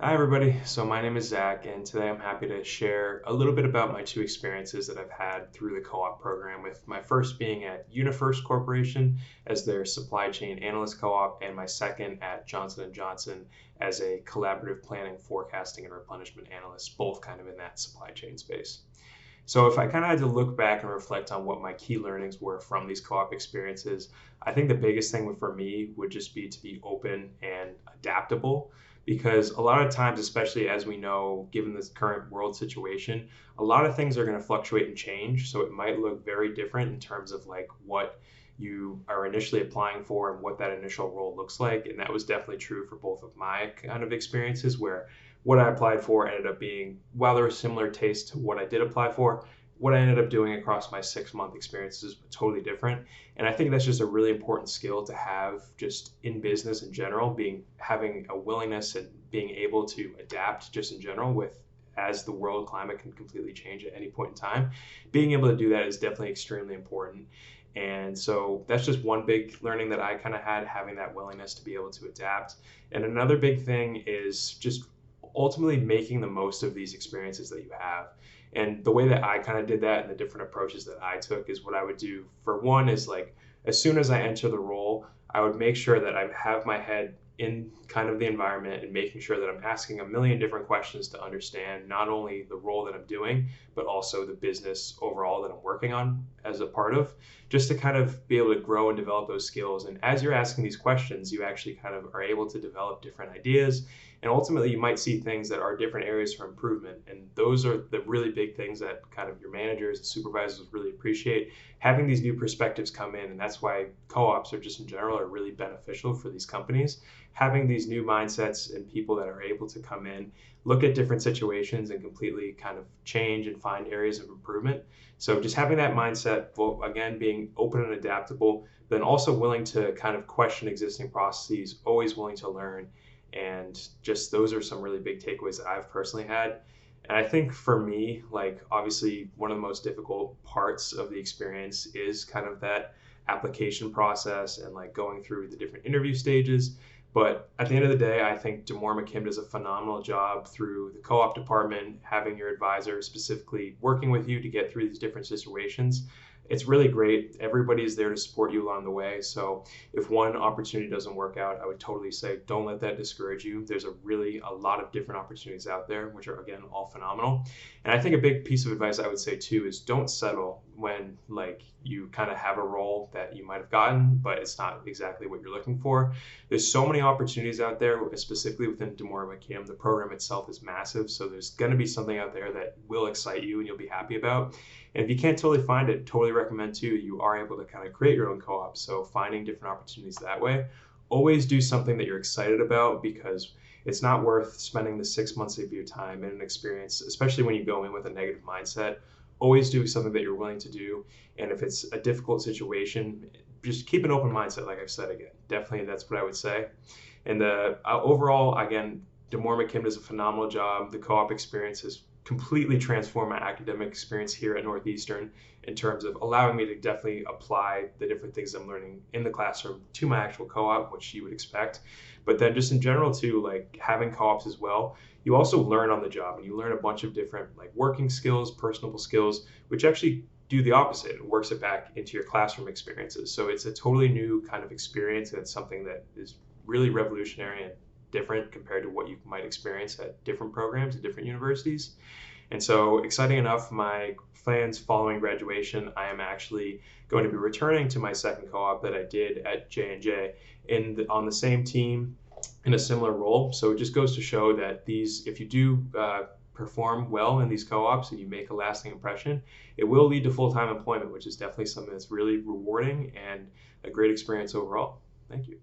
Hi everybody, so my name is Zach and today I'm happy to share a little bit about my two experiences that I've had through the co-op program, with my first being at UniFirst Corporation as their supply chain analyst co-op, and my second at Johnson & Johnson as a collaborative planning, forecasting, and replenishment analyst, both kind of in that supply chain space. So if I kind of had to look back and reflect on what my key learnings were from these co-op experiences, I think the biggest thing for me would just be to be open and adaptable, because a lot of times, especially as we know, given this current world situation, a lot of things are going to fluctuate and change. So it might look very different in terms of like what you are initially applying for and what that initial role looks like. And that was definitely true for both of my kind of experiences, where what I applied for ended up being, while there was similar taste to what I did apply for, what I ended up doing across my 6 month experiences was totally different. And I think that's just a really important skill to have just in business in general, having a willingness and being able to adapt just in general, with as the world climate can completely change at any point in time. Being able to do that is definitely extremely important. And so that's just one big learning that I kind of had, having that willingness to be able to adapt. And another big thing is just ultimately making the most of these experiences that you have. And the way that I kind of did that and the different approaches that I took is, what I would do for one is, like, as soon as I enter the role, I would make sure that I have my head in kind of the environment and making sure that I'm asking a million different questions to understand not only the role that I'm doing, but also the business overall that I'm working on as a part of, just to kind of be able to grow and develop those skills. And as you're asking these questions, you actually kind of are able to develop different ideas. And ultimately, you might see things that are different areas for improvement. And those are the really big things that kind of your managers and supervisors really appreciate, having these new perspectives come in. And that's why co-ops, or just in general, are really beneficial for these companies. Having these new mindsets and people that are able to come in, look at different situations and completely kind of change and find areas of improvement. So just having that mindset, well, again, being open and adaptable, then also willing to kind of question existing processes, always willing to learn. And just those are some really big takeaways that I've personally had. And I think for me, like, obviously one of the most difficult parts of the experience is kind of that application process and like going through the different interview stages. But at the end of the day, I think Demore McKim does a phenomenal job through the co-op department, having your advisor specifically working with you to get through these different situations. It's really great. Everybody's there to support you along the way. So if one opportunity doesn't work out, I would totally say don't let that discourage you. There's a lot of different opportunities out there, which are, again, all phenomenal. And I think a big piece of advice I would say too is, don't settle when, like, you kind of have a role that you might have gotten, but it's not exactly what you're looking for. There's so many opportunities out there, specifically within Demore McKim. The program itself is massive, so there's going to be something out there that will excite you and you'll be happy about. And if you can't totally find it, totally recommend too, you are able to kind of create your own co-op. So finding different opportunities that way. Always do something that you're excited about, because it's not worth spending the 6 months of your time in an experience, especially when you go in with a negative mindset. Always do something that you're willing to do. And if it's a difficult situation, just keep an open mindset, like I've said again. Definitely, that's what I would say. And overall, again, Demore McKim does a phenomenal job. The co-op experience has completely transformed my academic experience here at Northeastern, in terms of allowing me to definitely apply the different things I'm learning in the classroom to my actual co-op, which you would expect. But then just in general too, like having co-ops as well, you also learn on the job, and you learn a bunch of different like working skills, personable skills, which actually do the opposite. It works it back into your classroom experiences. So it's a totally new kind of experience, and it's something that is really revolutionary and different compared to what you might experience at different programs at different universities. And so, exciting enough, my plans following graduation, I am actually going to be returning to my second co-op that I did at J&J on the same team in a similar role. So it just goes to show that if you do perform well in these co-ops and you make a lasting impression, it will lead to full-time employment, which is definitely something that's really rewarding and a great experience overall. Thank you.